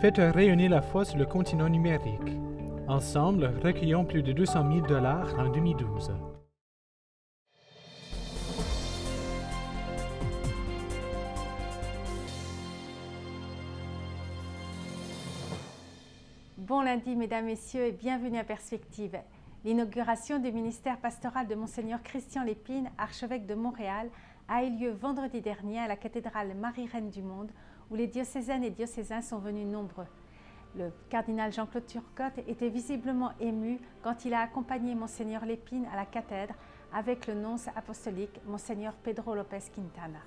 Faites rayonner la foi sur le continent numérique. Ensemble, recueillons plus de 200 000 $ en 2012. Bon lundi, mesdames, messieurs, et bienvenue à Perspective. L'inauguration du ministère pastoral de Monseigneur Christian Lépine, archevêque de Montréal, a eu lieu vendredi dernier à la cathédrale Marie-Reine du Monde, où les diocésaines et diocésains sont venus nombreux. Le cardinal Jean-Claude Turcotte était visiblement ému quand il a accompagné Monseigneur Lépine à la cathèdre avec le nonce apostolique Monseigneur Pedro Lopez Quintana.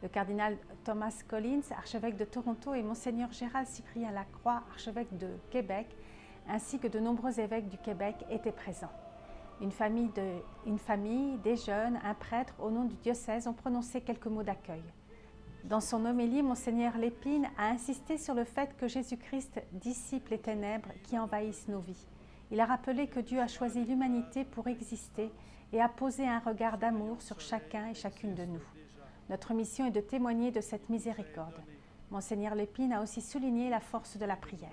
Le cardinal Thomas Collins, archevêque de Toronto, et Monseigneur Gérald Cyprien Lacroix, archevêque de Québec, ainsi que de nombreux évêques du Québec étaient présents. Une famille, des jeunes, un prêtre au nom du diocèse ont prononcé quelques mots d'accueil. Dans son homélie, Monseigneur Lépine a insisté sur le fait que Jésus-Christ dissipe les ténèbres qui envahissent nos vies. Il a rappelé que Dieu a choisi l'humanité pour exister et a posé un regard d'amour sur chacun et chacune de nous. Notre mission est de témoigner de cette miséricorde. Monseigneur Lépine a aussi souligné la force de la prière.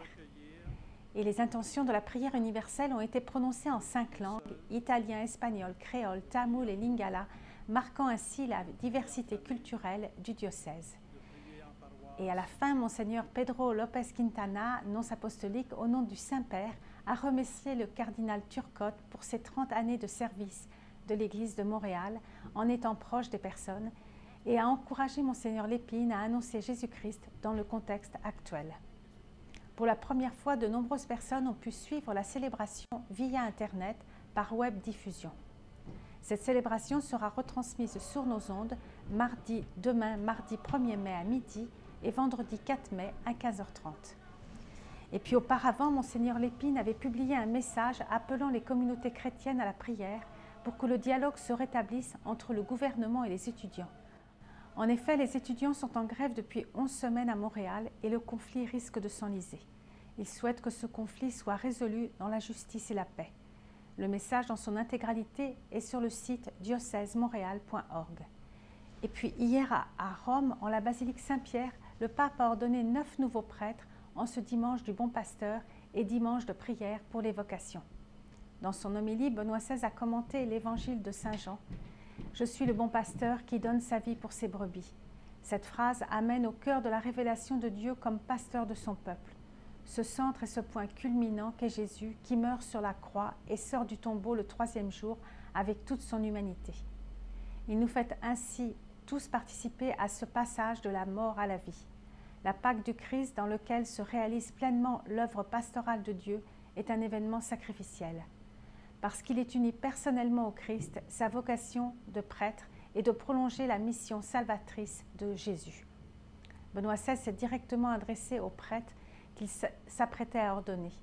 Et les intentions de la prière universelle ont été prononcées en 5 langues, italien, espagnol, créole, tamoul et lingala, marquant ainsi la diversité culturelle du diocèse. Et à la fin, Monseigneur Pedro Lopez Quintana, nonce apostolique au nom du Saint-Père, a remercié le cardinal Turcotte pour ses 30 années de service de l'Église de Montréal en étant proche des personnes et a encouragé Monseigneur Lépine à annoncer Jésus-Christ dans le contexte actuel. Pour la première fois, de nombreuses personnes ont pu suivre la célébration via Internet par web diffusion. Cette célébration sera retransmise sur nos ondes demain, mardi 1er mai à midi et vendredi 4 mai à 15h30. Et puis auparavant, Monseigneur Lépine avait publié un message appelant les communautés chrétiennes à la prière pour que le dialogue se rétablisse entre le gouvernement et les étudiants. En effet, les étudiants sont en grève depuis 11 semaines à Montréal et le conflit risque de s'enliser. Ils souhaitent que ce conflit soit résolu dans la justice et la paix. Le message dans son intégralité est sur le site diocèsemontréal.org. Et puis hier à Rome, en la basilique Saint-Pierre, le pape a ordonné 9 nouveaux prêtres en ce dimanche du Bon Pasteur et dimanche de prière pour les vocations. Dans son homélie, Benoît XVI a commenté l'évangile de Saint Jean. « Je suis le bon pasteur qui donne sa vie pour ses brebis ». Cette phrase amène au cœur de la révélation de Dieu comme pasteur de son peuple. Ce centre est ce point culminant qu'est Jésus qui meurt sur la croix et sort du tombeau le 3e jour avec toute son humanité. Il nous fait ainsi tous participer à ce passage de la mort à la vie. La Pâque du Christ dans lequel se réalise pleinement l'œuvre pastorale de Dieu est un événement sacrificiel. Parce qu'il est uni personnellement au Christ, sa vocation de prêtre est de prolonger la mission salvatrice de Jésus. Benoît XVI s'est directement adressé aux prêtres qu'il s'apprêtait à ordonner.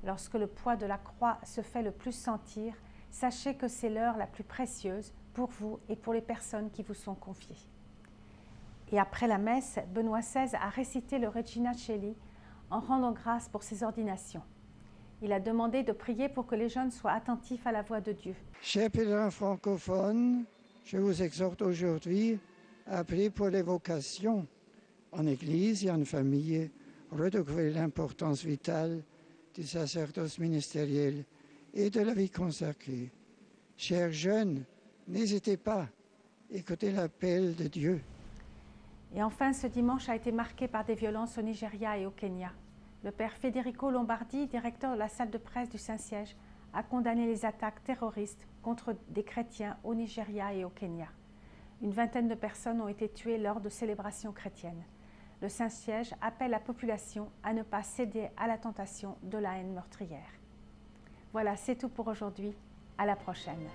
Lorsque le poids de la croix se fait le plus sentir, sachez que c'est l'heure la plus précieuse pour vous et pour les personnes qui vous sont confiées. Et après la messe, Benoît XVI a récité le Regina Coeli en rendant grâce pour ses ordinations. Il a demandé de prier pour que les jeunes soient attentifs à la voix de Dieu. Chers pèlerins francophones, je vous exhorte aujourd'hui à prier pour les vocations en Église et en famille, redécouvrir l'importance vitale du sacerdoce ministériel et de la vie consacrée. Chers jeunes, n'hésitez pas, écoutez l'appel de Dieu. Et enfin, ce dimanche a été marqué par des violences au Nigeria et au Kenya. Le père Federico Lombardi, directeur de la salle de presse du Saint-Siège, a condamné les attaques terroristes contre des chrétiens au Nigeria et au Kenya. Une vingtaine de personnes ont été tuées lors de célébrations chrétiennes. Le Saint-Siège appelle la population à ne pas céder à la tentation de la haine meurtrière. Voilà, c'est tout pour aujourd'hui. À la prochaine.